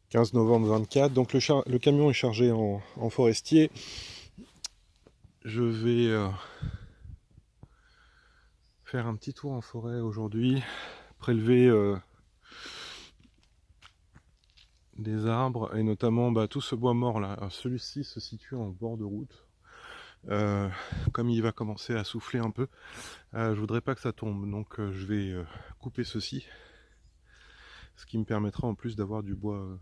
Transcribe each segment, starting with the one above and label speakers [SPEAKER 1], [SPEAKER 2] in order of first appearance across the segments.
[SPEAKER 1] 15 novembre 24. Donc le camion est chargé en forestier. Je vais faire un petit tour en forêt aujourd'hui, prélever des arbres et notamment tout ce bois mort là. Celui-ci se situe en bord de route. Euh, Comme il va commencer à souffler un peu, je voudrais pas que ça tombe, donc je vais couper ceci, ce qui me permettra en plus d'avoir du bois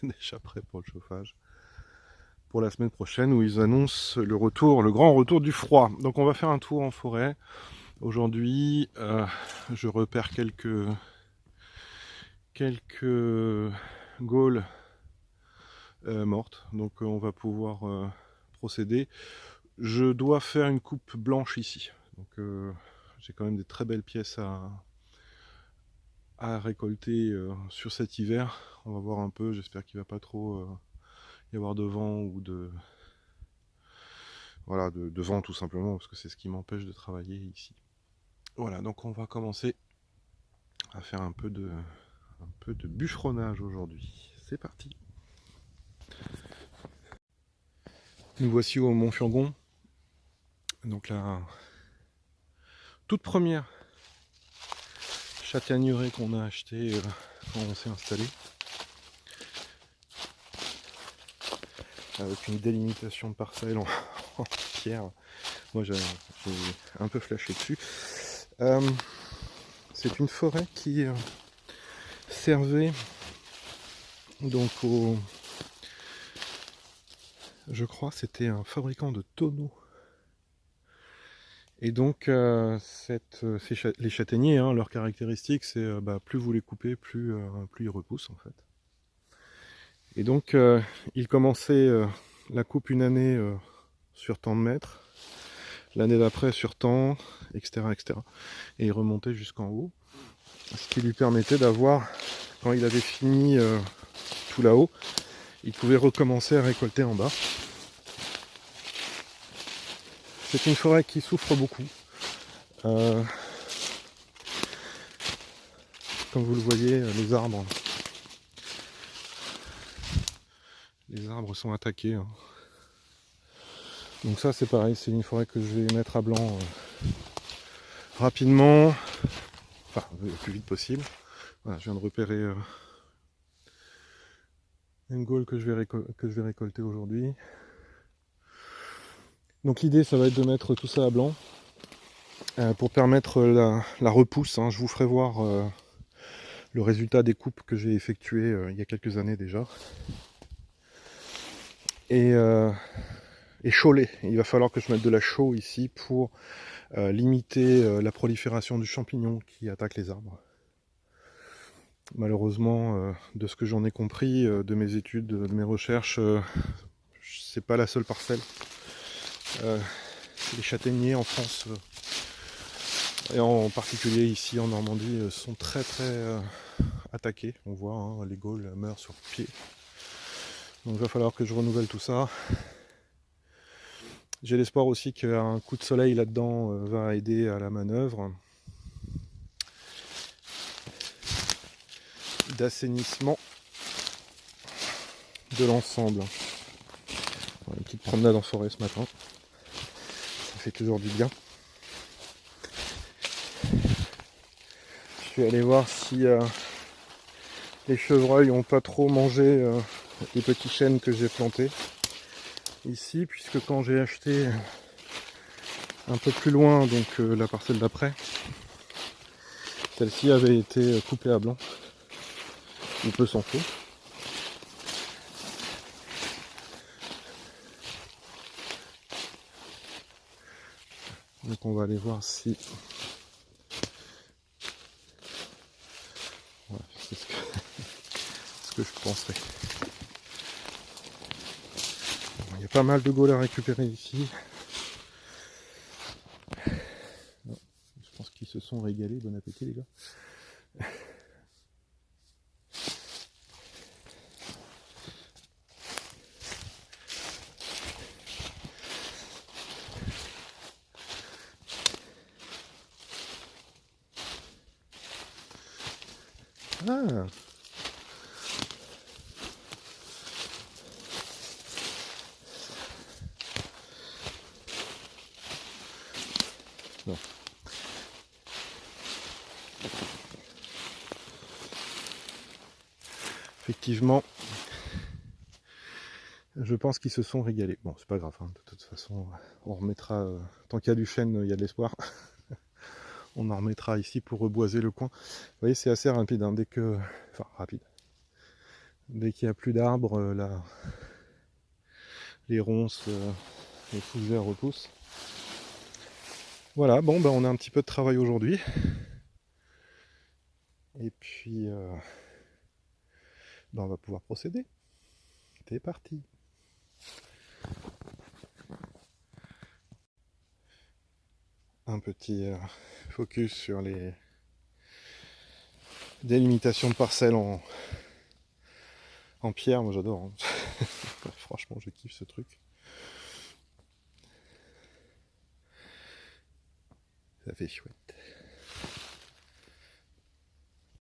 [SPEAKER 1] déjà prêt pour le chauffage pour la semaine prochaine où ils annoncent le grand retour du froid. Donc on va faire un tour en forêt. Aujourd'hui, je repère quelques gaules mortes, donc on va pouvoir procéder. Je dois faire une coupe blanche ici, donc j'ai quand même des très belles pièces à récolter sur cet hiver. On va voir un peu, j'espère qu'il ne va pas trop y avoir de vent ou de vent tout simplement, parce que c'est ce qui m'empêche de travailler ici. Voilà, donc on va commencer à faire un peu de bûcheronnage aujourd'hui. C'est parti. Nous voici au Mont Furgon. Donc la toute première châtaigneraie qu'on a achetée quand on s'est installé. Avec une délimitation de parcelles en pierre. Moi j'ai un peu flashé dessus. C'est une forêt qui servait donc au... Je crois c'était un fabricant de tonneaux. Et donc les châtaigniers, hein, leur caractéristique c'est plus vous les coupez, plus ils repoussent en fait. Et donc ils commençaient la coupe une année sur tant de mètres, l'année d'après sur tant, etc., etc. Et il remontait jusqu'en haut, ce qui lui permettait d'avoir, quand il avait fini tout là-haut, il pouvait recommencer à récolter en bas. C'est une forêt qui souffre beaucoup. Euh, Comme vous le voyez, les arbres sont attaqués. Hein. Donc ça c'est pareil, c'est une forêt que je vais mettre à blanc rapidement, enfin le plus vite possible. Voilà, je viens de repérer une gaule que je vais récolter aujourd'hui. Donc l'idée ça va être de mettre tout ça à blanc pour permettre la repousse. Hein. Je vous ferai voir le résultat des coupes que j'ai effectuées il y a quelques années déjà. Et chauler, il va falloir que je mette de la chaux ici pour limiter la prolifération du champignon qui attaque les arbres. Malheureusement, de ce que j'en ai compris, de mes études, de mes recherches, c'est pas la seule parcelle. Les châtaigniers en France, et en particulier ici en Normandie, sont très attaqués. On voit, hein, les gaules meurent sur pied. Donc il va falloir que je renouvelle tout ça. J'ai l'espoir aussi qu'un coup de soleil là-dedans va aider à la manœuvre d'assainissement de l'ensemble. Une petite promenade en forêt ce matin, ça fait toujours du bien. Je suis allé voir si les chevreuils n'ont pas trop mangé les petits chênes que j'ai plantés ici, puisque quand j'ai acheté un peu plus loin, donc la parcelle d'après, celle-ci avait été coupée à blanc. On peut s'en foutre. Donc on va aller voir si... Voilà, c'est ce que je penserais. Il y a pas mal de gaules à récupérer ici. Je pense qu'ils se sont régalés. Bon appétit les gars. Ah, effectivement, je pense qu'ils se sont régalés. Bon, c'est pas grave, hein. De toute façon, on remettra, tant qu'il y a du chêne, il y a de l'espoir. On en remettra ici pour reboiser le coin. Vous voyez, c'est assez rapide, hein, dès que... Enfin, rapide. Dès qu'il n'y a plus d'arbres, là, les ronces, les fougères repoussent. Voilà, bon, ben, on a un petit peu de travail aujourd'hui. Et puis, ben, on va pouvoir procéder. C'est parti. Un petit focus sur les délimitations de parcelles en pierre. Moi j'adore, hein. Franchement je kiffe ce truc. Ça fait chouette.